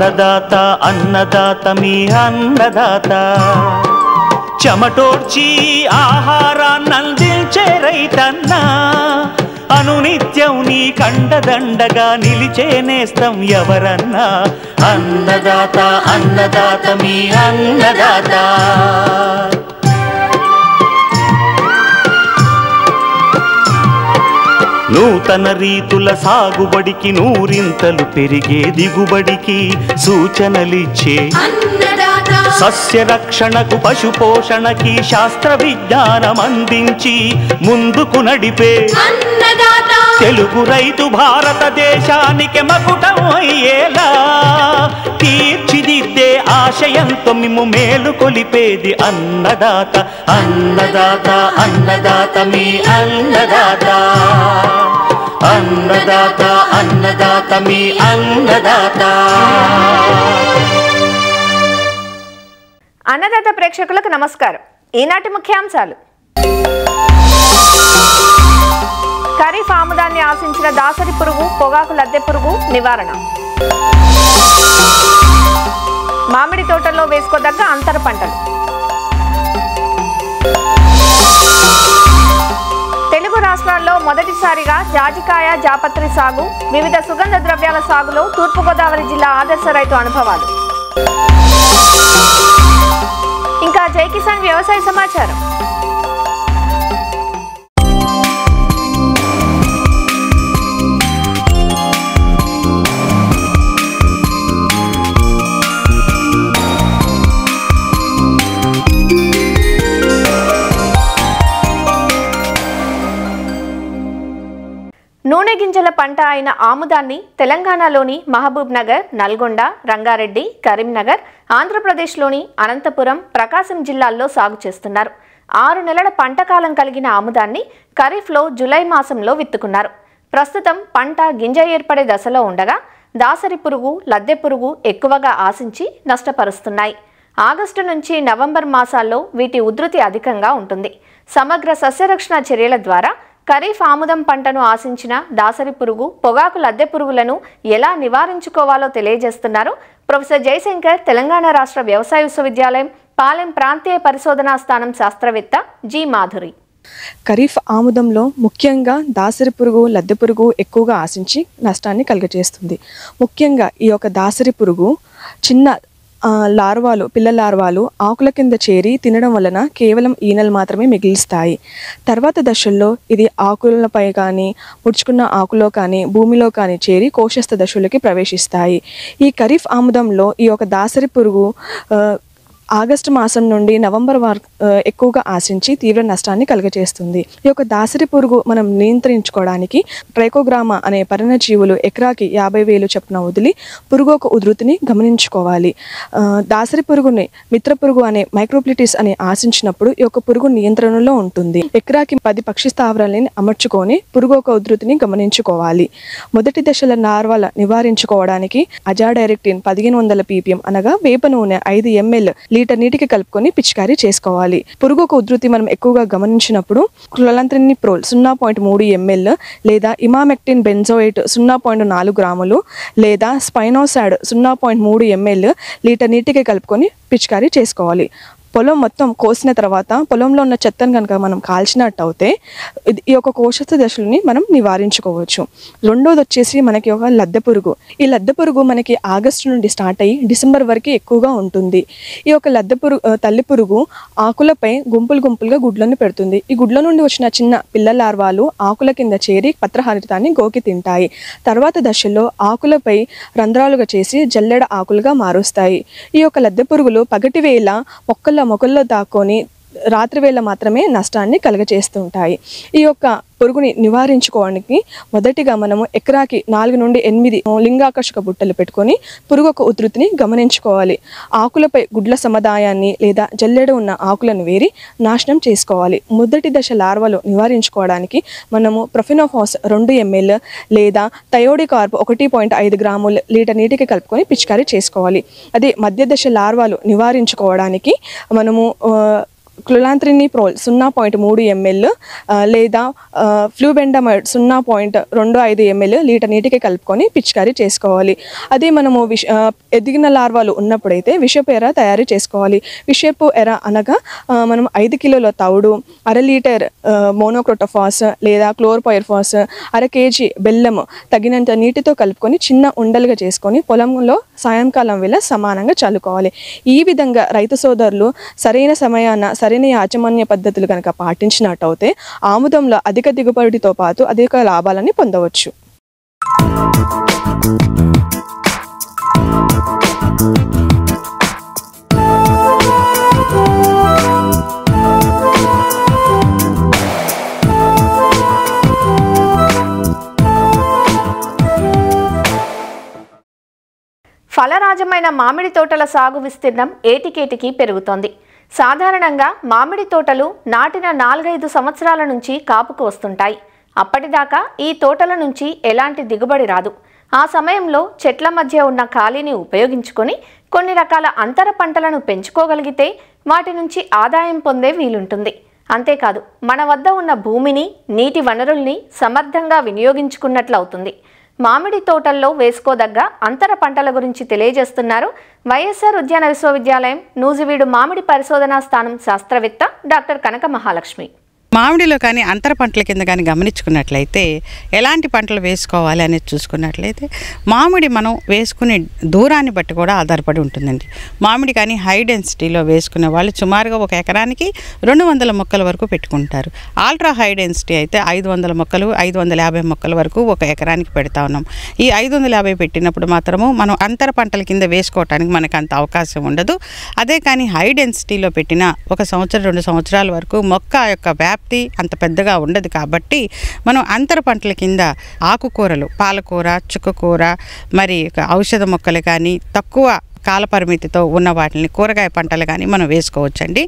అన్నదాత అన్నదాత మీ అన్నదాత చెమటోడ్చి ఆహారాన్నందించే రైతన్నా అనునిత్యం నీ కండదండగా నిలిచే నేస్తం ఎవరన్నా అన్నదాత అన్నదాత మీ అన్నదాత నూతన రీతుల సాగుబడికి నూరింతలు పెరిగే దిగుబడికి సూచనలిచ్చే సస్య రక్షణకు పశు పోషణకి శాస్త్ర విజ్ఞానం అందించి ముందుకు నడిపే తెలుగు రైతు భారతదేశానికి మకుటం అయ్యేలా తీర్చిదిద్దే ఆశయంతో మిమ్ము మేలు కొలిపేది అన్నదాత అన్నదాత అన్నదాత మీ అన్నదాత అన్నదాత అన్నదాత మీ అన్నదాత. అన్నదాత ప్రేక్షకులకు నమస్కారం. ఈనాటి ముఖ్యాంశాలు: ఖరీఫ్ ఆముదాన్ని ఆశించిన దాసరి పురుగు, పొగాకు లద్దె పురుగు నివారణ. మామిడి తోటల్లో వేసుకోదగ్గ అంతర పంటలు. తెలుగు రాష్ట్రాల్లో మొదటిసారిగా జాజికాయ జాపత్రి సాగు, వివిధ సుగంధ ద్రవ్యాల సాగులో తూర్పుగోదావరి జిల్లా ఆదర్శ రైతు అనుభవాలు. ఇంకా జై కిసాన్ వ్యవసాయ సమాచారం. నూనె గింజల పంట అయిన ఆముదాన్ని తెలంగాణలోని మహబూబ్ నగర్, నల్గొండ, రంగారెడ్డి, కరీంనగర్, ఆంధ్రప్రదేశ్లోని అనంతపురం, ప్రకాశం జిల్లాల్లో సాగు చేస్తున్నారు. 6 నెలల పంట కాలం కలిగిన ఆముదాన్ని ఖరీఫ్లో జులై మాసంలో విత్తుకున్నారు. ప్రస్తుతం పంట గింజ ఏర్పడే దశలో ఉండగా దాసరి పురుగు, లద్దె పురుగు ఎక్కువగా ఆశించి నష్టపరుస్తున్నాయి. ఆగస్టు నుంచి నవంబర్ మాసాల్లో వీటి ఉధృతి అధికంగా ఉంటుంది. సమగ్ర సస్యరక్షణ చర్యల ద్వారా ఖరీఫ్ ఆముదం పంటను ఆశించిన దాసరి పురుగు, పొగాకు లద్దె పురుగులను ఎలా నివారించుకోవాలో తెలియజేస్తున్నారు ప్రొఫెసర్ జయశంకర్, తెలంగాణ రాష్ట్ర వ్యవసాయ విశ్వవిద్యాలయం పాలెం ప్రాంతీయ పరిశోధనా స్థానం శాస్త్రవేత్త జి మాధురి. ఖరీఫ్ ఆముదంలో ముఖ్యంగా దాసరి పురుగు, లద్దె పురుగు ఎక్కువగా ఆశించి నష్టాన్ని కలుగజేస్తుంది. ముఖ్యంగా ఈ యొక్క దాసరి పురుగు చిన్న లార్వాలు, పిల్ల లార్వాలు ఆకుల కింద చేరి తినడం వలన కేవలం ఈనెలు మాత్రమే మిగిలిస్తాయి. తర్వాత దశల్లో ఇది ఆకులపై కానీ, ముడుచుకున్న ఆకులో కానీ, భూమిలో కానీ చేరి కోశస్థ దశలకి ప్రవేశిస్తాయి. ఈ ఖరీఫ్ ఆముదంలో ఈ యొక్క దాసరి పురుగు ఆగస్టు మాసం నుండి నవంబర్ ఎక్కువగా ఆశించి తీవ్ర నష్టాన్ని కలుగజేస్తుంది. ఈ యొక్క దాసరి పురుగు మనం నియంత్రించుకోవడానికి ట్రైకోగ్రామా అనే పర్ణజీవులు ఎకరాకి 50,000 చొప్పున వదిలి పురుగు ఒక ఉధృతిని గమనించుకోవాలి. దాసరి పురుగుని మిత్ర పురుగు అనే మైక్రోప్లిటిస్ అని ఆశించినప్పుడు ఈ యొక్క పురుగు నియంత్రణలో ఉంటుంది. ఎకరాకి 10 పక్షి స్థావరాలని అమర్చుకొని పురుగు ఒక ఉధృతిని గమనించుకోవాలి. మొదటి దశల నార్వాల నివారించుకోవడానికి అజాడైరెక్టిన్ 1500 ppm అనగా వేప నూనె 5 ml లీటర్ నీటికి కలుపుకొని పిచికారీ చేసుకోవాలి. పురుగు ఒక ఉధృతి మనం ఎక్కువగా గమనించినప్పుడు క్లోలాంత్రినిప్రోల్ 0.3 ml లేదా ఇమామెక్టిన్ బెంజోయేట్ 0.4 గ్రాములు లేదా స్పైనోసాడ్ 0.3 ml లీటర్ నీటికి కలుపుకొని పిచికారీ చేసుకోవాలి. పొలం మొత్తం కోసిన తర్వాత పొలంలో ఉన్న చెత్తను కనుక మనం కాల్చినట్టు అయితే ఈ యొక్క కోశస్థ దశలని మనం నివారించుకోవచ్చు. రెండోది వచ్చేసి మనకి ఒక లద్దె పురుగు. ఈ లద్దె పురుగు మనకి ఆగస్టు నుండి స్టార్ట్ అయ్యి డిసెంబర్ వరకు ఎక్కువగా ఉంటుంది. ఈ యొక్క లద్దె పురుగు తల్లి పురుగు ఆకులపై గుంపులుగా గుడ్లను పెడుతుంది. ఈ గుడ్ల నుండి వచ్చిన చిన్న పిల్ల లార్వాలు ఆకుల కింద చేరి పత్రహరితాన్ని గోకి తింటాయి. తర్వాత దశలో ఆకులపై రంధ్రాలుగా చేసి జల్లెడ ఆకులుగా మారుస్తాయి. ఈ యొక్క లద్దె పురుగులు పగటి వేళ మొక్కల్లో దాక్కొని రాత్రి వేళ మాత్రమే నష్టాన్ని కలుగజేస్తుంటాయి. ఈ యొక్క పురుగుని నివారించుకోవడానికి మొదటిగా మనము ఎకరాకి 4 నుండి 8 లింగాకర్షక బుట్టలు పెట్టుకొని పురుగు ఒక ఉధృతిని గమనించుకోవాలి. ఆకులపై గుడ్ల సముదాయాన్ని లేదా జల్లెడ ఉన్న ఆకులను వేరి నాశనం చేసుకోవాలి. మొదటి దశ లార్వాలు నివారించుకోవడానికి మనము ప్రొఫెనోఫాస్ 2 ml లేదా థయోడికార్బ్ 1.5 గ్రాములు లీటర్ నీటికి కలుపుకొని పిచికారీ చేసుకోవాలి. అదే మధ్య దశ లార్వాలు నివారించుకోవడానికి మనము క్లోరాంత్రినిప్రోల్ 0.3 ml లేదా ఫ్లూబెండమైడ్ 0.25 ml లీటర్ నీటికి కలుపుకొని పిచికారీ చేసుకోవాలి. అదే మనము ఎదిగిన లార్వాలు ఉన్నప్పుడైతే విషపు ఎర తయారు చేసుకోవాలి. విషపు ఎర అనగా మనం 5 కిలోల తవుడు, 1/2 లీటర్ మోనోక్రోటోఫాస్ లేదా క్లోర్పైర్ఫాస్, 1/2 kg బెల్లం తగినంత నీటితో కలుపుకొని చిన్న ఉండలుగా చేసుకొని పొలంలో సాయంకాలం వేళ సమానంగా చల్లుకోవాలి. ఈ విధంగా రైతు సోదరులు సరైన సమయాన సరైన యాజమాన్య పద్ధతులు కనుక పాటించినట్టయితే ఆముదంలో అధిక దిగుబడితో పాటు అధిక లాభాలని పొందవచ్చు. ఫలరాజమైన మామిడి తోటల సాగు విస్తీర్ణం ఏటికేటికి పెరుగుతోంది. సాధారణంగా మామిడి తోటలు నాటిన 4-5 సంవత్సరాల నుంచి కాపుకు వస్తుంటాయి. అప్పటిదాకా ఈ తోటల నుంచి ఎలాంటి దిగుబడి రాదు. ఆ సమయంలో చెట్ల మధ్య ఉన్న ఖాళీని ఉపయోగించుకొని కొన్ని రకాల అంతర పంటలను పెంచుకోగలిగితే వాటి నుంచి ఆదాయం పొందే వీలుంటుంది. అంతేకాదు మన వద్ద ఉన్న భూమిని, నీటి వనరుల్ని సమర్థంగా వినియోగించుకున్నట్లవుతుంది. మామిడి తోటల్లో వేసుకోదగ్గ అంతర పంటల గురించి తెలియజేస్తున్నారు వైఎస్ఆర్ ఉద్యాన విశ్వవిద్యాలయం నూజివీడు మామిడి పరిశోధనా స్థానం శాస్త్రవేత్త డాక్టర్ కనక మహాలక్ష్మి. మామిడిలో కానీ అంతర పంటల కింద కానీ గమనించుకున్నట్లయితే ఎలాంటి పంటలు వేసుకోవాలి అనేది చూసుకున్నట్లయితే మామిడి మనం వేసుకునే దూరాన్ని బట్టి కూడా ఆధారపడి ఉంటుందండి. మామిడి కానీ హై డెన్సిటీలో వేసుకునే వాళ్ళు సుమారుగా ఒక ఎకరానికి 200 మొక్కల వరకు పెట్టుకుంటారు. ఆల్ట్రా హై డెన్సిటీ అయితే 500 మొక్కలు 550 మొక్కల వరకు ఒక ఎకరానికి పెడతా ఉన్నాం. ఈ 550 పెట్టినప్పుడు మాత్రము మనం అంతర పంటల కింద వేసుకోవటానికి మనకు అంత అవకాశం ఉండదు. అదే కానీ హై డెన్సిటీలో పెట్టిన 1 సంవత్సరం 2 సంవత్సరాల వరకు మొక్క యొక్క వ్యాప్తి అంత పెద్దగా ఉండదు. కాబట్టి మనం అంతర పంటల కింద ఆకుకూరలు, పాలకూర, చుక్కకూర, మరి ఔషధ మొక్కలు కానీ తక్కువ కాలపరిమితితో ఉన్న వాటిని కూరగాయ పంటలు కానీ మనం వేసుకోవచ్చండి.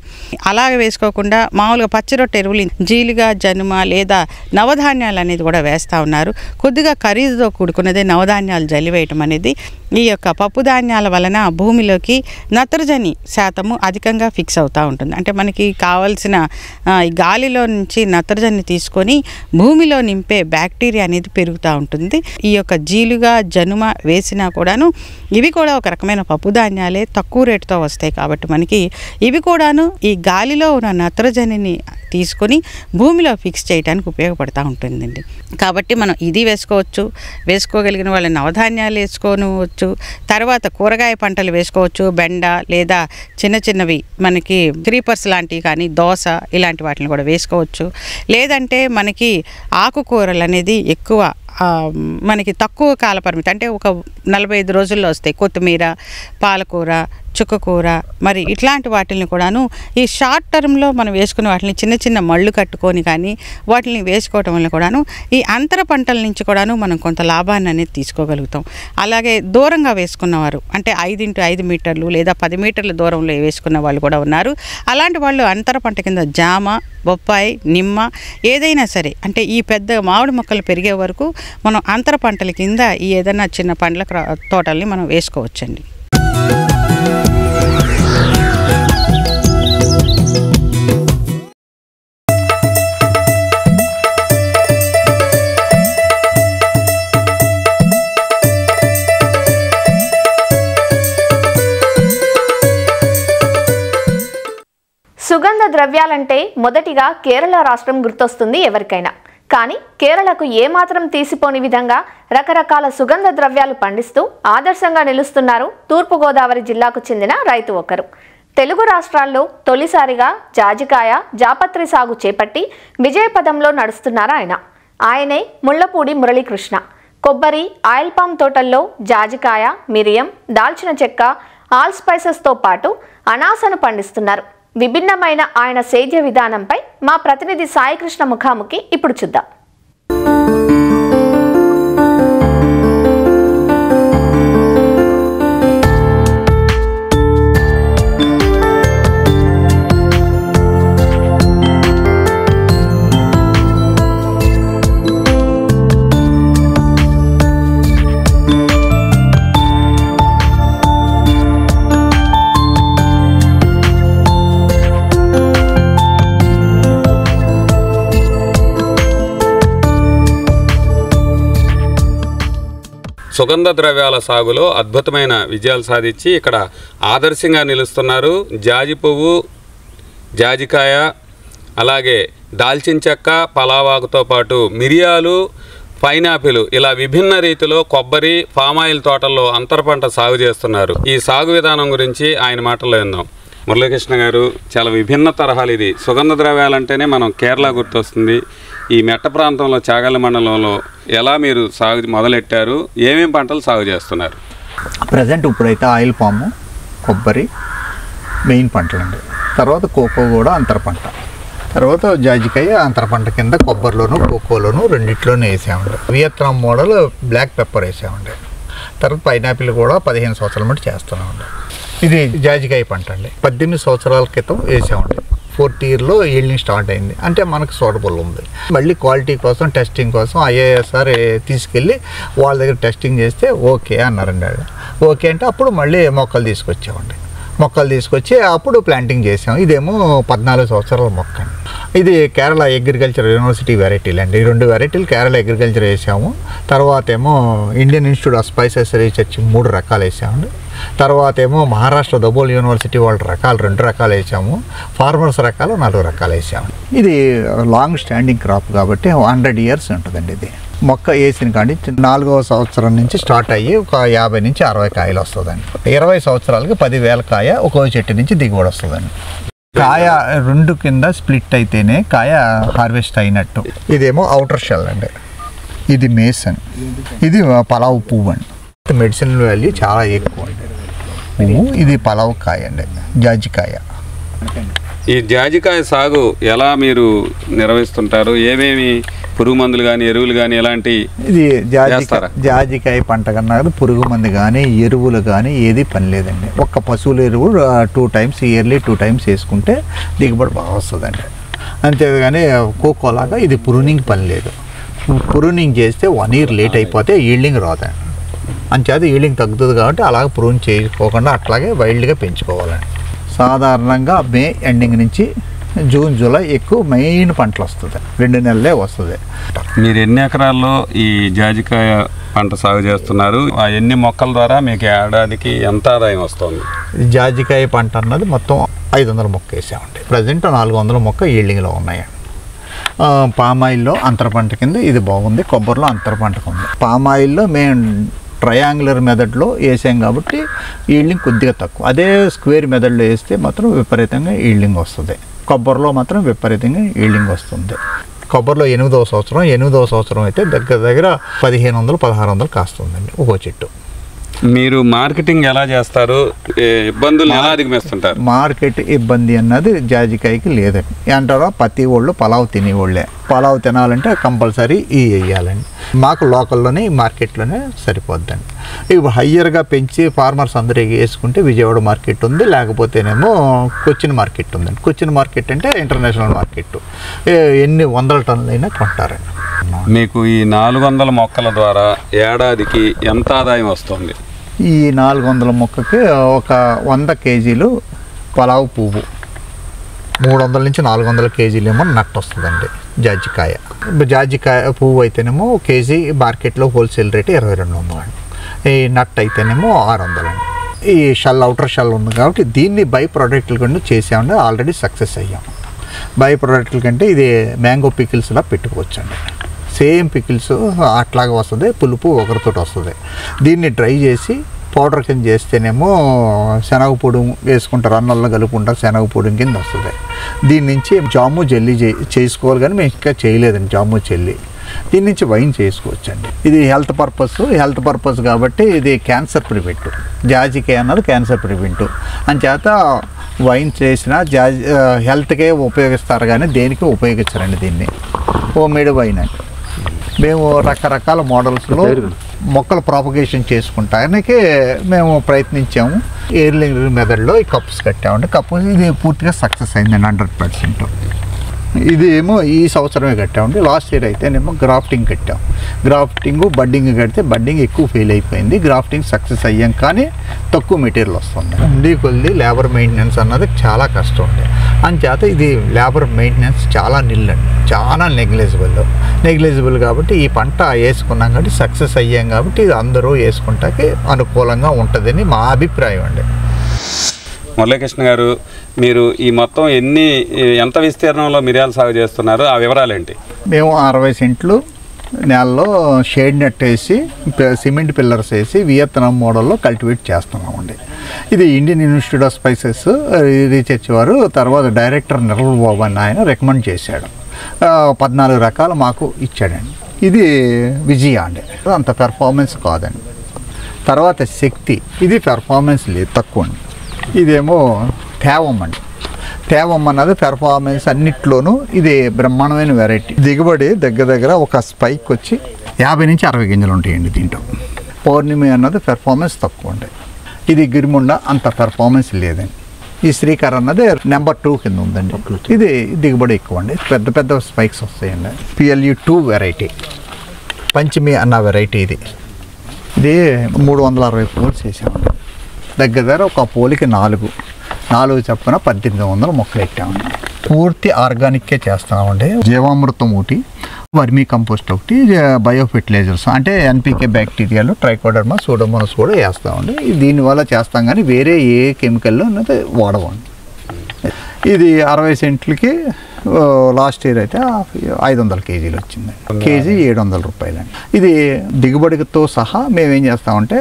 అలాగే వేసుకోకుండా మామూలుగా పచ్చిరొట్టె ఎరువులు జీలుగా, జనుమ లేదా నవధాన్యాలు అనేది కూడా వేస్తూ ఉన్నారు. కొద్దిగా ఖరీదుతో కూడుకున్నదే నవధాన్యాలు జల్లివేయటం అనేది ఈ యొక్క పప్పు ధాన్యాల వలన భూమిలోకి నత్రజని శాతము అధికంగా ఫిక్స్ అవుతూ ఉంటుంది. అంటే మనకి కావాల్సిన ఈ గాలిలో నుంచి నత్రజని తీసుకొని భూమిలో నింపే బ్యాక్టీరియా అనేది పెరుగుతూ ఉంటుంది. ఈ యొక్క జీలుగా, జనుమ వేసినా కూడాను ఇవి కూడా ఒక రకమైన పప్పు ధాన్యాలే, తక్కువ రేటుతో వస్తాయి. కాబట్టి మనకి ఇవి కూడాను ఈ గాలిలో ఉన్న నత్రజనిని తీసుకొని భూమిలో ఫిక్స్ చేయడానికి ఉపయోగపడుతూ ఉంటుందండి. కాబట్టి మనం ఇది వేసుకోవచ్చు. వేసుకోగలిగిన వాళ్ళ నవధాన్యాలు వేసుకోవచ్చు. తర్వాత కూరగాయ పంటలు వేసుకోవచ్చు. బెండ లేదా చిన్న చిన్నవి మనకి క్రీపర్స్ లాంటివి కానీ, దోస ఇలాంటి వాటిని కూడా వేసుకోవచ్చు. లేదంటే మనకి ఆకుకూరలు అనేది ఎక్కువ మనకి తక్కువ కాల పరిమితి, అంటే ఒక 45 రోజుల్లో వస్తాయి. కొత్తిమీర, పాలకూర, చుక్కకూర, మరి ఇట్లాంటి వాటిని కూడాను ఈ షార్ట్ టర్మ్లో మనం వేసుకునే వాటిని చిన్న చిన్న మళ్ళు కట్టుకొని కానీ వాటిని వేసుకోవటం వల్ల కూడాను ఈ అంతర పంటల నుంచి కూడాను మనం కొంత లాభాన్ని అనేది తీసుకోగలుగుతాం. అలాగే దూరంగా వేసుకున్నవారు, అంటే 5x5 మీటర్లు లేదా 10 మీటర్ల దూరంలో వేసుకున్న వాళ్ళు కూడా ఉన్నారు. అలాంటి వాళ్ళు అంతర పంట కింద జామ, బొప్పాయి, నిమ్మ ఏదైనా సరే, అంటే ఈ పెద్ద మామిడి మొక్కలు పెరిగే వరకు మనం అంతర పంటల కింద ఈ ఏదైనా చిన్న పండ్ల తోటల్ని మనం వేసుకోవచ్చండి. సుగంధ ద్రవ్యాలంటే మొదటిగా కేరళ రాష్ట్రం గుర్తొస్తుంది ఎవరికైనా. కానీ కేరళకు ఏమాత్రం తీసిపోని విధంగా రకరకాల సుగంధ ద్రవ్యాలు పండిస్తూ ఆదర్శంగా నిలుస్తున్నారు తూర్పుగోదావరి జిల్లాకు చెందిన రైతు ఒకరు. తెలుగు రాష్ట్రాల్లో తొలిసారిగా జాజికాయ, జాపత్రి సాగు చేపట్టి విజయపదంలో నడుస్తున్నారు ఆయనే ముళ్లపూడి మురళీకృష్ణ. కొబ్బరి, ఆయిల్ పామ్ తోటల్లో జాజికాయ, మిరియం, దాల్చిన చెక్క, ఆల్ స్పైసెస్తో పాటు అనాసను పండిస్తున్నారు. విభిన్నమైన ఆయన సేద్య విధానంపై మా ప్రతినిధి సాయికృష్ణ ముఖాముఖి ఇప్పుడు చూద్దాం. సుగంధ ద్రవ్యాల సాగులో అద్భుతమైన విజయాలు సాధించి ఇక్కడ ఆదర్శంగా నిలుస్తున్నారు. జాజి పువ్వు, జాజికాయ, అలాగే దాల్చిన చెక్క, పలావాకుతో పాటు మిరియాలు, పైనాపిల్ ఇలా విభిన్న రీతిలో కొబ్బరి, పామాయిల్ తోటల్లో అంతర పంట సాగు చేస్తున్నారు. ఈ సాగు విధానం గురించి ఆయన మాటల్లో విందాం. మురళీకృష్ణ గారు, చాలా విభిన్న తరహాలు ఇది. సుగంధ ద్రవ్యాలంటేనే మనం కేరళ గుర్తొస్తుంది. ఈ మెట్ట ప్రాంతంలో చాగల్లి మండలంలో ఎలా మీరు సాగు మొదలెట్టారు, ఏమేమి పంటలు సాగు చేస్తున్నారు? ప్రజెంట్ ఇప్పుడైతే ఆయిల్ పాము, కొబ్బరి మెయిన్ పంటలండి. తర్వాత కోకో కూడా అంతర పంట. తర్వాత జాజికాయ అంతర పంట కింద కొబ్బరిలోను కోకోలోను రెండిట్లోనూ వేసామండి. వియత్నాం మోడల్ బ్లాక్ పెప్పర్ వేసామండి. తర్వాత పైనాపిల్ కూడా 15 సంవత్సరాల మటు చేస్తున్నామండి. ఇది జాజికాయ పంట అండి. 18 సంవత్సరాల క్రితం వేసామండి. 4th ఇయర్లో ఈల్డింగ్ స్టార్ట్ అయింది. అంటే మనకు సూటబుల్ ఉంది. మళ్ళీ క్వాలిటీ కోసం టెస్టింగ్ కోసం IASR తీసుకెళ్ళి వాళ్ళ దగ్గర టెస్టింగ్ చేస్తే ఓకే అన్నారండి. ఓకే అంటే అప్పుడు మళ్ళీ మొక్కలు తీసుకొచ్చామండి. మొక్కలు తీసుకొచ్చి అప్పుడు ప్లాంటింగ్ చేసాం. ఇదేమో 14 సంవత్సరాల మొక్క అండి. ఇది కేరళ అగ్రికల్చర్ యూనివర్సిటీ వెరైటీలు అండి. ఈ 2 వెరైటీలు కేరళ అగ్రికల్చర్ వేసాము. తర్వాత ఏమో Indian institute of spices research 3 రకాలు వేసామండి. తర్వాత ఏమో మహారాష్ట్ర దబోల్ యూనివర్సిటీ వాళ్ళ రకాలు 2 రకాలు వేసాము. ఫార్మర్స్ రకాలు 4 రకాలు వేసాము. ఇది లాంగ్ స్టాండింగ్ క్రాప్ కాబట్టి 100 years ఉంటుందండి. ఇది మొక్క వేసిన కాడి 4వ సంవత్సరం నుంచి స్టార్ట్ అయ్యి ఒక 50 నుంచి 60 కాయలు వస్తుందండి. 20 సంవత్సరాలకి 10,000 కాయ ఒక్కో చెట్టు నుంచి దిగుబడి వస్తుందండి. కాయ 2 కింద స్ప్లిట్ అయితేనే కాయ హార్వెస్ట్ అయినట్టు. ఇదేమో అవుటర్ షెల్ అండి. ఇది మేసన్. ఇది పలావ్ పువ్వు అండి. మెడిసిన్ వాల్యూ చాలా ఎక్కువ అండి. పువ్వు ఇది పలావ్ కాయ అండి, జాజికాయ. ఈ జాజికాయ సాగు ఎలా మీరు నిర్వహిస్తుంటారు? ఏమేమి పురుగు మందులు కానీ ఎరువులు కానీ ఎలాంటి? ఇది జాజికాయ పంట కన్నా పురుగు మందు కానీ ఎరువులు కానీ ఏది పని లేదండి. ఒక్క పశువుల ఎరువు 2 times ఇయర్లీ 2 times వేసుకుంటే దిగుబడి బాగా వస్తుందండి. అంతేగాని కోకోలాగా ఇది ప్రూనింగ్ పని లేదు. ప్రూనింగ్ చేస్తే 1 year లేట్ అయిపోతే ఈల్డింగ్ రాదండి. అంచేత ఈల్డింగ్ తగ్గుతుంది కాబట్టి అలాగే ప్రూన్ చేసుకోకుండా అట్లాగే వైల్డ్గా పెంచుకోవాలండి. సాధారణంగా మే ఎండింగ్ నుంచి జూన్ జూలై ఎక్కువ మెయిన్ పంటలు వస్తుంది. 2 నెలలే వస్తుంది. మీరు ఎన్ని ఎకరాల్లో ఈ జాజికాయ పంట సాగు చేస్తున్నారు? ఆ ఎన్ని మొక్కల ద్వారా మీకు ఏడాదికి ఎంత ఆదాయం వస్తుంది? జాజికాయ పంట అన్నది మొత్తం 500 మొక్క వేసామండి. ప్రజెంట్ 400 మొక్క ఈల్డింగ్లో ఉన్నాయండి. పామాయిల్లో అంతర పంట కింద ఇది బాగుంది. కొబ్బరిలో అంతర పంటకు ఉంది. పామాయిల్లో మేము ట్రయాంగులర్ మెథడ్లో వేసాం కాబట్టి ఈల్డింగ్ కొద్దిగా తక్కువ. అదే స్క్వేర్ మెథడ్లో వేస్తే మాత్రం విపరీతంగా ఈల్డింగ్ వస్తుంది. కొబ్బరిలో మాత్రం విపరీతంగా ఈల్డింగ్ వస్తుంది. కొబ్బరిలో 8వ సంవత్సరం అయితే దగ్గర 1500-1600 కాస్తుందండి ఒక్కో చెట్టు. మీరు మార్కెటింగ్ ఎలా చేస్తారు? ఇబ్బందులు ఎలా అధిగమిస్తుంటారు? మార్కెట్ ఇబ్బంది అన్నది జాజికాయకి లేదండి. అంటారా ప్రతి వాళ్ళు పలావ్ తినేవాళ్ళే. పలావ్ తినాలంటే కంపల్సరీ వేయాలండి. మాకు లోకల్లోనే మార్కెట్లోనే సరిపోద్దండి. ఇప్పుడు హయ్యర్గా పెంచి ఫార్మర్స్ అందరూ వేసుకుంటే విజయవాడ మార్కెట్ ఉంది, లేకపోతేనేమో కొచ్చిన్ మార్కెట్ ఉందండి. కొచ్చిన్ మార్కెట్ అంటే ఇంటర్నేషనల్ మార్కెట్. ఎన్ని 100 టన్నులైనా కొంటారండి. మీకు ఈ 400 మొక్కల ద్వారా ఏడాదికి ఎంత ఆదాయం వస్తుంది? ఈ 400 మొక్కకి ఒక 100 కేజీలు పలావ్ పువ్వు, 300 నుంచి 400 కేజీలు ఏమో నట్టు వస్తుందండి. జాజికాయ పువ్వు అయితేనేమో కేజీ మార్కెట్లో హోల్సేల్ రేటు 2200 అండి. ఈ నట్ అయితేనేమో 600 అండి. ఈ అవుటర్ షెల్ ఉంది కాబట్టి దీన్ని బై ప్రోడక్ట్ల కింద చేసామండి. ఆల్రెడీ సక్సెస్ అయ్యాం. బై ప్రోడక్ట్ల కంటే ఇది మ్యాంగో పికిల్స్లా పెట్టుకోవచ్చండి. సేమ్ పికిల్స్ అట్లాగే వస్తుంది. పులుపు ఒకరితో వస్తుంది. దీన్ని డ్రై చేసి పౌడర్ కింద చేస్తేనేమో శనగ పొడి వేసుకుంటారు, అన్నంలో కలుపుకుంటారు, శనగ పొడి కింద వస్తుంది. దీని నుంచి జాము జెల్లీ చేసుకోవాలి, కానీ మేము ఇంకా చేయలేదండి జాము జెల్లీ. దీని నుంచి వైన్ చేసుకోవచ్చండి. ఇది హెల్త్ పర్పస్ కాబట్టి ఇది క్యాన్సర్ ప్రివెంట్. జాజికాయ అన్నది క్యాన్సర్ ప్రివెంట్. అంచేత వైన్ చేసిన హెల్త్కే ఉపయోగిస్తారు కానీ దేనికి ఉపయోగించరండి. దీన్ని హోమ్మేడ్ వైన్ అండి. మేము రకరకాల మోడల్స్లో మొక్కలు ప్రాపగేషన్ చేసుకుంటానికి మేము ప్రయత్నించాము. ఎయిర్లింగ్ మెథడ్లో ఈ కప్స్ కట్టామండి. కప్స్ ఇది పూర్తిగా సక్సెస్ అయిందండి 100%. ఇది ఏమో ఈ సంవత్సరమే కట్టామండి. లాస్ట్ ఇయర్ అయితేనేమో గ్రాఫ్టింగ్ కట్టాం. బడ్డింగ్ కడితే బడ్డింగ్ ఎక్కువ ఫెయిల్ అయిపోయింది. గ్రాఫ్టింగ్ సక్సెస్ అయ్యాం కానీ తక్కువ మెటీరియల్ వస్తుంది. ఉండి కొద్ది లేబర్ మెయింటెనెన్స్ అన్నది చాలా కష్టం ఉంది. అంచేత ఇది లేబర్ మెయింటెనెన్స్ చాలా నిల్లండి, చాలా నెగ్లిజిబుల్ కాబట్టి ఈ పంట వేసుకున్నాం కాబట్టి సక్సెస్ అయ్యాం కాబట్టి ఇది అందరూ వేసుకుంటాకి అనుకూలంగా ఉంటుందని మా అభిప్రాయం అండి. మురళీకృష్ణ గారు, మీరు ఈ మొత్తం ఎంత విస్తీర్ణంలో మిరియాల సాగు చేస్తున్నారు, ఆ వివరాలు ఏంటి? మేము 60 సెంట్లు నేలలో షేడ్ నెట్ వేసి సిమెంట్ పిల్లర్స్ వేసి వియత్నాం మోడల్లో కల్టివేట్ చేస్తున్నామండి. ఇది Indian institute of spices research వారు తర్వాత డైరెక్టర్ నిర్మల్ బాబు అని ఆయన రికమెండ్ చేశాడు. 14 రకాలు మాకు ఇచ్చాడండి. ఇది విజయ అండి, అంత పెర్ఫార్మెన్స్ కాదండి. తర్వాత శక్తి, ఇది పెర్ఫార్మెన్స్ లేదు, తక్కువ అండి. ఇదేమో తేవం అండి. తేవం అన్నది పెర్ఫార్మెన్స్ అన్నిట్లోనూ ఇది బ్రహ్మాండమైన వెరైటీ. దిగుబడి దగ్గర ఒక స్పైక్ వచ్చి 50 నుంచి 60 గింజలు ఉంటాయండి దీంట్లో. పౌర్ణమి అన్నది పెర్ఫార్మెన్స్ తక్కువ ఉంటాయి. ఇది గిరిముండ అంత పెర్ఫార్మెన్స్ లేదండి. ఈ శ్రీకర్ అన్నది నెంబర్ 2 కింద ఉందండి. ఇది దిగుబడి ఎక్కువ అండి, పెద్ద స్పైక్స్ వస్తాయండి. PLU2 వెరైటీ, పంచమి అన్న వెరైటీ. ఇది 360 పోల్స్ వేసామండి. దగ్గర ఒక పోలికి 4 చప్పున 1800 మొక్కలు పెట్టామండి. పూర్తి ఆర్గానిక్కే చేస్తామండి. జీవామృతం ఒకటి, వర్మీ కంపోస్ట్ ఒకటి, బయో ఫెర్టిలైజర్స్ అంటే NPK బ్యాక్టీరియాలు, ట్రైకోడర్మా, సూడోమోనాస్ కూడా వేస్తామండి. దీనివల్ల చేస్తాం కానీ వేరే ఏ కెమికల్ అనేది వాడవండి. ఇది 60 సెంట్లకి లాస్ట్ ఇయర్ అయితే 500 కేజీలు వచ్చింది. కేజీ 700 రూపాయలండి. ఇది దిగుబడితో సహా మేమేం చేస్తామంటే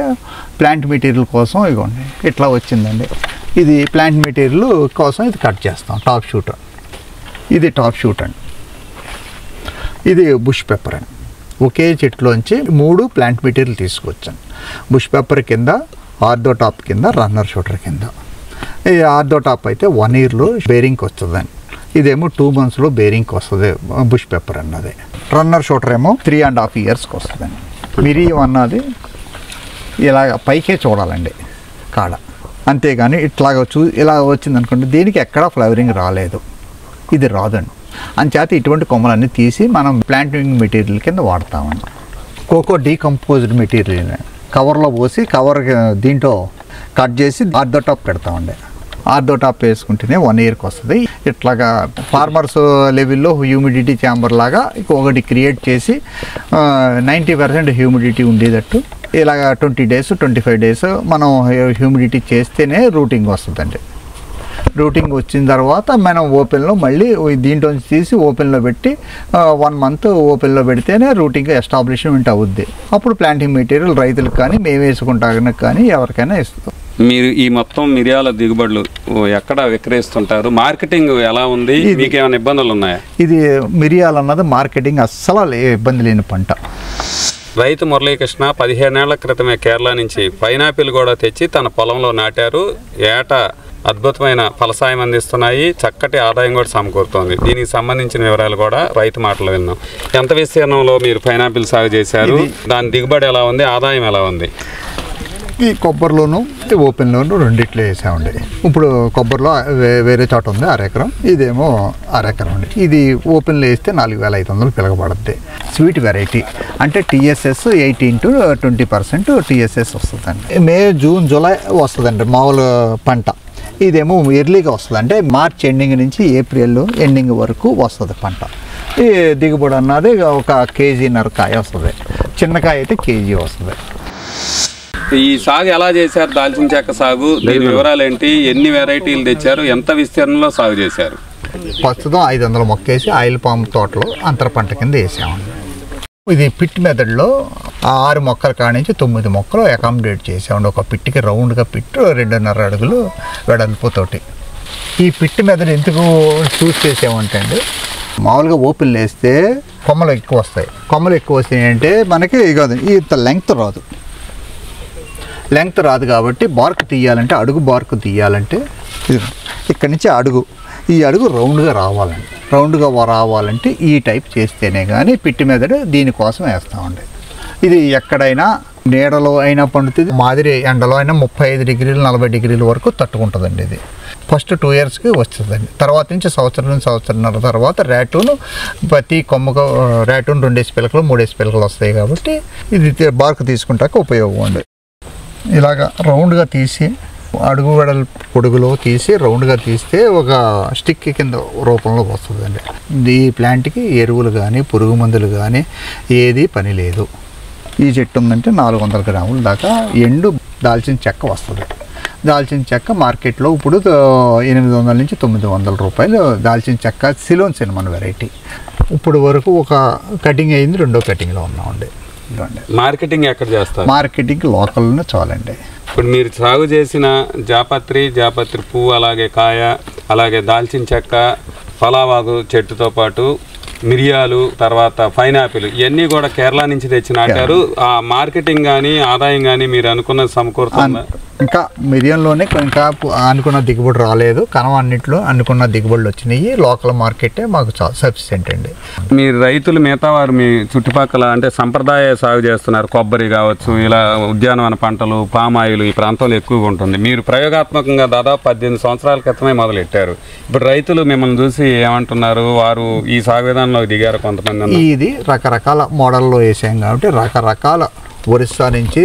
ప్లాంట్ మెటీరియల్ కోసం ఇవ్వండి ఇట్లా వచ్చిందండి. ఇది ప్లాంట్ మెటీరియల్ కోసం ఇది కట్ చేస్తాం. టాప్ షూట్, ఇది టాప్ షూట్ అండి. ఇది బుష్ పెప్పర్ అండి. ఒకే చెట్లోంచి 3 ప్లాంట్ మెటీరియల్ తీసుకొచ్చాను. బుష్ పెప్పర్ కింద, ఆర్థో టాప్ కింద, రన్నర్ షూటర్ కింద. ఈ ఆర్థో టాప్ అయితే 1 ఇయర్లో బేరింగ్కి వస్తుందండి. ఇదేమో 2 మంత్స్లో బేరింగ్కి వస్తుంది బుష్ పెప్పర్ అన్నది. రన్నర్ షూటర్ ఏమో 3.5 ఇయర్స్కి వస్తుందండి. మిరియం అన్నది ఇలాగ పైకే చూడాలండి కాడ, అంతేగాని ఇలా వచ్చింది అనుకోండి దీనికి ఎక్కడా ఫ్లవరింగ్ రాలేదు, ఇది రాదండి. అంచేత ఇటువంటి కొమ్మలన్నీ తీసి మనం ప్లాంటింగ్ మెటీరియల్ కింద వాడతామండి. కోకో డీకంపోజ్డ్ మెటీరియల్ కవర్లో పోసి దీంట్లో కట్ చేసి ఆర్థో టాప్ పెడతామండి. ఆర్థో టాప్ వేసుకుంటేనే 1 ఇయర్కి వస్తుంది. ఇట్లాగా ఫార్మర్స్ లెవెల్లో హ్యూమిడిటీ ఛాంబర్ లాగా ఒకటి క్రియేట్ చేసి 90% హ్యూమిడిటీ ఉండేటట్టు ఇలాగ 20 days 25 days మనం హ్యూమిడిటీ చేస్తేనే రూటింగ్ వస్తుందండి. రూటింగ్ వచ్చిన తర్వాత మనం ఓపెన్లో మళ్ళీ దీంట్లో తీసి ఓపెన్లో పెట్టి 1 month ఓపెన్లో పెడితేనే రూటింగ్ ఎస్టాబ్లిష్మెంట్ అవుద్ది. అప్పుడు ప్లాంటింగ్ మెటీరియల్ రైతులకు కానీ మేము వేసుకుంటానికి కానీ ఎవరికైనా ఇస్తాం. మీరు ఈ మొత్తం మిరియాల దిగుబడులు ఎక్కడ విక్రయిస్తుంటారు? మార్కెటింగ్ ఎలా ఉంది? మీకు ఏమైనా ఇబ్బందులు ఉన్నాయా? ఇది మిరియాలు అన్నది మార్కెటింగ్ అస్సలు ఇబ్బంది లేని పంట. రైతు మురళీకృష్ణ 15 ఏళ్ల క్రితమే కేరళ నుంచి పైనాపిల్ కూడా తెచ్చి తన పొలంలో నాటారు. ఏటా అద్భుతమైన ఫలసాయం అందిస్తున్నాయి, చక్కటి ఆదాయం కూడా సమకూరుతోంది. దీనికి సంబంధించిన వివరాలు కూడా రైతు మాటలు విన్నాం. ఎంత విస్తీర్ణంలో మీరు పైనాపిల్ సాగు చేశారు, దాని దిగుబడి ఎలా ఉంది, ఆదాయం ఎలా ఉంది? ఈ కొబ్బరిలోను ఓపెన్లోను రెండిట్లో వేసామండి. ఇప్పుడు కొబ్బరిలో వేరే చోట ఉంది 1/2 ఎకరం, ఇదేమో 1/2 ఎకరం అండి. ఇది ఓపెన్లో వేస్తే 4500 పిలగబడుద్ది. స్వీట్ వెరైటీ అంటే TSS 18 to 20% TSS వస్తుందండి. మే, జూన్, జూలై వస్తుందండి మామూలు పంట. ఇదేమో ఎర్లీగా వస్తుంది, అంటే మార్చ్ ఎండింగ్ నుంచి ఏప్రిల్ ఎండింగ్ వరకు వస్తుంది పంట. ఈ దిగుబడి అన్నది ఒక 1.5 kg కాయ వస్తుంది. చిన్నకాయ అయితే కేజీ వస్తుంది. ఈ సాగు ఎలా చేశారు? దాల్చిన చెక్క సాగు, దీని వివరాలు ఏంటి? ఎన్ని వెరైటీలు తెచ్చారు? ఎంత విస్తీర్ణంలో సాగు చేశారు? ప్రస్తుతం 500 మొక్కేసి ఆయిల్ పామ్ తోటలో అంతర పంట కింద వేసామండి. ఇది పిట్ మెథడ్లో 6 మొక్కల కాడ నుంచి 9 మొక్కలు అకామిడేట్ చేసామండి. ఒక పిట్టికి రౌండ్గా పిట్ 2.5 అడుగులు వెడల్పుతోటి. ఈ పిట్ మెథడ్ ఎందుకు చూస్ చేసామంటే అండి, మామూలుగా ఓపెన్ వేస్తే కొమ్మలు ఎక్కువ వస్తాయి. కొమ్మలు ఎక్కువ వస్తాయి అంటే మనకి ఇంత లెంగ్త్ రాదు కాబట్టి బార్క్ తీయాలంటే, అడుగు బార్క్ తీయాలంటే ఇక్కడి నుంచి ఈ అడుగు రౌండ్గా రావాలంటే ఈ టైప్ చేస్తేనే కానీ పిట్టి మెదడు దీనికోసం వేస్తామండి. ఇది ఎక్కడైనా నీడలో అయినా పండుతుంది, మాదిరి ఎండలో అయినా 35 degrees 40 degrees వరకు తట్టుకుంటుందండి. ఇది ఫస్ట్ 2 yearsకి వస్తుందండి. తర్వాత నుంచి సంవత్సరంన్నర తర్వాత ర్యాటూను ప్రతి కొమ్మకు ర్యాటూన్ 2 పిలకలు 3 పిలకలు వస్తాయి కాబట్టి ఇది బార్క్ తీసుకుంటాక ఉపయోగం అండి. ఇలాగా రౌండ్గా తీసి అడుగు వెడల్ పొడుగులో తీసి రౌండ్గా తీస్తే ఒక స్టిక్ కింద రూపంలోకి వస్తుందండి. ఈ ప్లాంట్కి ఎరువులు కానీ పురుగు మందులు కానీ ఏది పని లేదు. ఈ చెట్టు ఉందంటే 400 గ్రాముల దాకా ఎండు దాల్చిన చెక్క వస్తుంది. దాల్చిన చెక్క మార్కెట్లో ఇప్పుడు 800 నుంచి 900 రూపాయలు దాల్చిన చెక్క సిలోన్ సినమన్ వెరైటీ. ఇప్పుడు వరకు ఒక కటింగ్ అయింది, 2వ కటింగ్లో ఉన్నామండి. మార్కెటింగ్ ఎక్కడ చేస్తారు? మార్కెటింగ్ లోకల్లోనే చాలండి. ఇప్పుడు మీరు సాగు చేసిన జాపత్రి పువ్వు, అలాగే కాయ, అలాగే దాల్చిన చెక్క, పలావాగు చెట్టుతో పాటు మిరియాలు, తర్వాత పైనాపిల్, ఇవన్నీ కూడా కేరళ నుంచి తెచ్చి నాటారు. ఆ మార్కెటింగ్ కానీ ఆదాయం కానీ మీరు అనుకున్న సమకూరుతుందా? ఇంకా మిరియంలోనే ఇంకా అనుకున్న దిగుబడి రాలేదు, కనవ అన్నింటిలో అనుకున్న దిగుబడులు వచ్చినాయి. లోకల్ మార్కెటే మాకు సఫిషియెంట్ అండి. మీరు రైతులు మిగతా వారు మీ చుట్టుపక్కల అంటే సంప్రదాయ సాగు చేస్తున్నారు, కొబ్బరి కావచ్చు, ఇలా ఉద్యానవన పంటలు, పామాయిల్ ఈ ప్రాంతంలో ఎక్కువగా ఉంటుంది. మీరు ప్రయోగాత్మకంగా దాదాపు 18 సంవత్సరాల క్రితమే మొదలెట్టారు. ఇప్పుడు రైతులు మిమ్మల్ని చూసి ఏమంటున్నారు? వారు ఈ సాగు విధానంలో దిగారు కొంతమంది. ఇది రకరకాల మోడల్లో వేసాం కాబట్టి రకరకాల ఒరిస్సా నుంచి,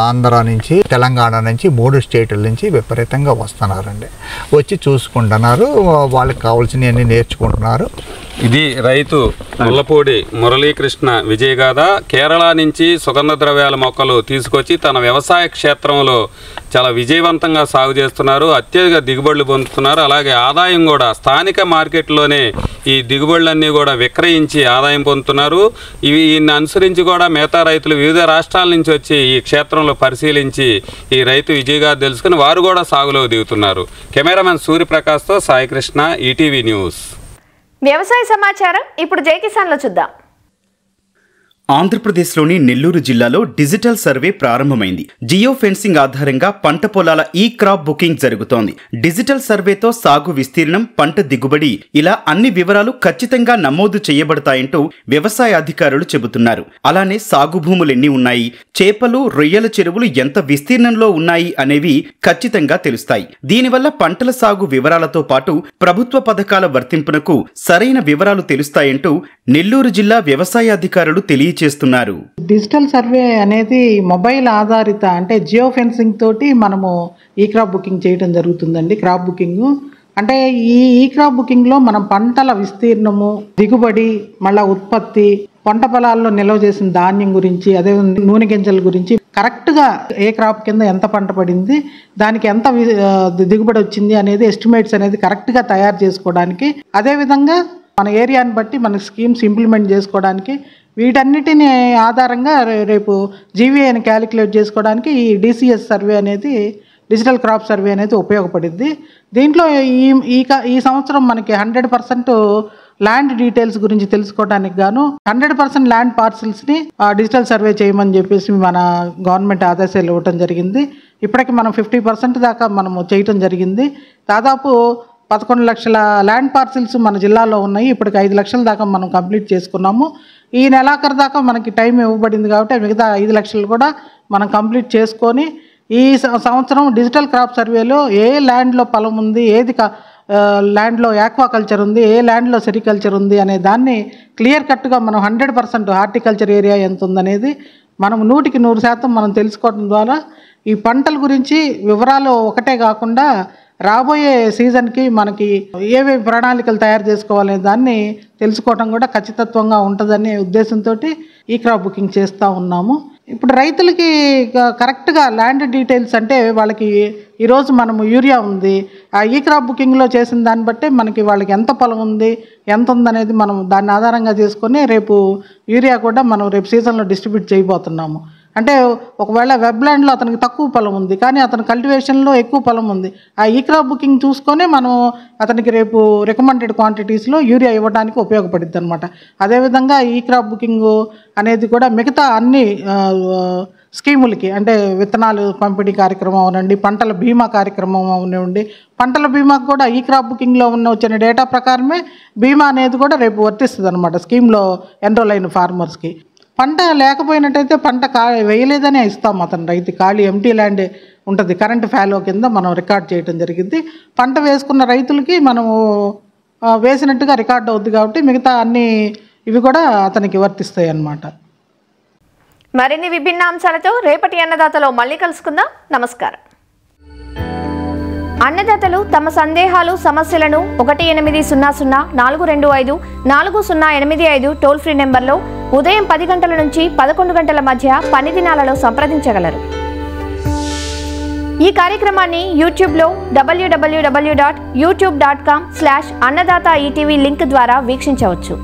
ఆంధ్ర నుంచి, తెలంగాణ నుంచి 3 స్టేట్ల నుంచి విపరీతంగా వస్తున్నారండి. వచ్చి చూసుకుంటున్నారు, వాళ్ళకి కావాల్సినవన్నీ నేర్చుకుంటున్నారు. ఇది రైతు ముల్లపూడి మురళీకృష్ణ విజయగాథ. కేరళ నుంచి సుగంధ ద్రవ్యాల మొక్కలు తీసుకొచ్చి తన వ్యవసాయ క్షేత్రంలో చాలా విజయవంతంగా సాగు చేస్తున్నారు. అత్యధిక దిగుబడులు పొందుతున్నారు. అలాగే ఆదాయం కూడా స్థానిక మార్కెట్లోనే ఈ దిగుబడులన్నీ కూడా విక్రయించి ఆదాయం పొందుతున్నారు. ఈయన్ని అనుసరించి కూడా మిగతా రైతులు వివిధ రాష్ట్రాల నుంచి వచ్చి ఈ క్షేత్రంలో పరిశీలించి ఈ రైతు విజయగాథ తెలుసుకుని వారు కూడా సాగులో దిగుతున్నారు. కెమెరామెన్ సూర్యప్రకాష్తో సాయికృష్ణ, ఈటీవీ న్యూస్. వ్యవసాయ సమాచారం ఇప్పుడు జై కిసాన్లో చూద్దాం. ఆంధ్రప్రదేశ్లోని నెల్లూరు జిల్లాలో డిజిటల్ సర్వే ప్రారంభమైంది. జియో ఫెన్సింగ్ ఆధారంగా పంట పొలాల ఈ క్రాప్ బుకింగ్ జరుగుతోంది. డిజిటల్ సర్వేతో సాగు విస్తీర్ణం, పంట దిగుబడి ఇలా అన్ని వివరాలు ఖచ్చితంగా నమోదు చేయబడతాయంటూ వ్యవసాయ అధికారులు చెబుతున్నారు. అలానే సాగు భూములు ఎన్ని ఉన్నాయి, చేపలు, రొయ్యల చెరువులు ఎంత విస్తీర్ణంలో ఉన్నాయి అనేవి ఖచ్చితంగా తెలుస్తాయి. దీనివల్ల పంటల సాగు వివరాలతో పాటు ప్రభుత్వ పథకాల వర్తింపునకు సరైన వివరాలు తెలుస్తాయంటూ నెల్లూరు జిల్లా వ్యవసాయ అధికారులు చేస్తున్నారు. డిజిటల్ సర్వే అనేది మొబైల్ ఆధారిత, అంటే జియో ఫెన్సింగ్ తోటి మనము ఈ క్రాప్ బుకింగ్ చేయడం జరుగుతుందండి. క్రాప్ బుకింగ్ అంటే ఈ క్రాప్ బుకింగ్లో మనం పంటల విస్తీర్ణము, దిగుబడి, మళ్ళా ఉత్పత్తి, పంట పొలాల్లో నిల్వ చేసిన ధాన్యం గురించి, అదే నూనె గింజల గురించి కరెక్ట్గా ఏ క్రాప్ కింద ఎంత పంట పడింది, దానికి ఎంత దిగుబడి వచ్చింది అనేది ఎస్టిమేట్స్ అనేది కరెక్ట్గా తయారు చేసుకోవడానికి, అదేవిధంగా మన ఏరియాని బట్టి మన స్కీమ్స్ ఇంప్లిమెంట్ చేసుకోవడానికి, వీటన్నిటిని ఆధారంగా రేపు జీవీఐని క్యాలిక్యులేట్ చేసుకోవడానికి ఈ డిసిఎస్ సర్వే అనేది, డిజిటల్ క్రాప్ సర్వే అనేది ఉపయోగపడుద్ది. దీంట్లో ఈ సంవత్సరం మనకి 100% ల్యాండ్ డీటెయిల్స్ గురించి తెలుసుకోవడానికి గాను 100% ల్యాండ్ పార్సిల్స్ని డిజిటల్ సర్వే చేయమని చెప్పేసి మన గవర్నమెంట్ ఆదేశాలు ఇవ్వటం జరిగింది. ఇప్పటికి మనం 50% దాకా మనము చేయటం జరిగింది. దాదాపు 11 లక్షల ల్యాండ్ పార్సిల్స్ మన జిల్లాలో ఉన్నాయి. ఇప్పటికి 5 లక్షల దాకా మనం కంప్లీట్ చేసుకున్నాము. ఈ నెలాఖరు దాకా మనకి టైం ఇవ్వబడింది కాబట్టి మిగతా 5 లక్షలు కూడా మనం కంప్లీట్ చేసుకొని ఈ సంవత్సరం డిజిటల్ క్రాప్ సర్వేలో ఏ ల్యాండ్లో పొలం ఉంది, ఏది ల్యాండ్లో యాక్వాకల్చర్ ఉంది, ఏ ల్యాండ్లో సెరికల్చర్ ఉంది అనే దాన్ని క్లియర్ కట్గా మనం 100% హార్టికల్చర్ ఏరియా ఎంత ఉందనేది మనం 100% మనం తెలుసుకోవడం ద్వారా ఈ పంటల గురించి వివరాలు ఒకటే కాకుండా రాబోయే సీజన్కి మనకి ఏవేవి ప్రణాళికలు తయారు చేసుకోవాలనే దాన్ని తెలుసుకోవడం కూడా ఖచ్చితత్వంగా ఉంటుందనే ఉద్దేశంతో ఈ క్రాప్ బుకింగ్ చేస్తూ ఉన్నాము. ఇప్పుడు రైతులకి కరెక్ట్గా ల్యాండ్ డీటెయిల్స్ అంటే వాళ్ళకి ఈరోజు మనము యూరియా ఉంది, ఆ ఈ క్రాప్ బుకింగ్లో చేసిన దాన్ని బట్టే మనకి వాళ్ళకి ఎంత పొలం ఉంది, ఎంత ఉందనేది మనం దాన్ని ఆధారంగా చేసుకొని రేపు యూరియా కూడా మనం రేపు సీజన్లో డిస్ట్రిబ్యూట్ చేయబోతున్నాము. అంటే ఒకవేళ వెబ్లాండ్లో అతనికి తక్కువ పొలం ఉంది కానీ అతని కల్టివేషన్లో ఎక్కువ పొలం ఉంది, ఆ ఈ క్రాప్ బుకింగ్ చూసుకొని మనం అతనికి రేపు రికమెండెడ్ క్వాంటిటీస్లో యూరియా ఇవ్వడానికి ఉపయోగపడుద్ది అనమాట. అదేవిధంగా ఈ క్రాప్ బుకింగ్ అనేది కూడా మిగతా అన్ని స్కీములకి, అంటే విత్తనాలు పంపిణీ కార్యక్రమం అవనండి, పంటల బీమా కార్యక్రమం అవనివ్వండి, పంటల బీమాకు కూడా ఈ క్రాప్ బుకింగ్లో వచ్చిన డేటా ప్రకారమే బీమా అనేది కూడా రేపు వర్తిస్తుంది అనమాట స్కీమ్లో ఎన్రోల్ అయిన ఫార్మర్స్కి. పంట లేకపోయినట్టయితే పంట వేయలేదనే ఇస్తాం అతను రైతు, ఖాళీ ఎంటీ ల్యాండ్ ఉంటుంది, కరెంట్ ఫ్యాలో కింద మనం రికార్డ్ చేయడం జరిగింది. పంట వేసుకున్న రైతులకి మనము వేసినట్టుగా రికార్డ్ అవుద్ది కాబట్టి మిగతా అన్ని ఇవి కూడా అతనికి వర్తిస్తాయి అన్నమాట. మరిన్ని విభిన్న అంశాలతో రేపటి అన్నదాతలో మళ్ళీ కలుసుకుందాం. నమస్కారం. అన్నదాతలు తమ సందేహాలు సమస్యలను 1800-425-4085 టోల్ ఫ్రీ నెంబర్లో ఉదయం 10 గంటల నుంచి 11 గంటల మధ్య పని దినాలలో సంప్రదించగలరు. ఈ కార్యక్రమాన్ని యూట్యూబ్లో www.youtube.com/annadaata ETV లింక్ ద్వారా వీక్షించవచ్చు.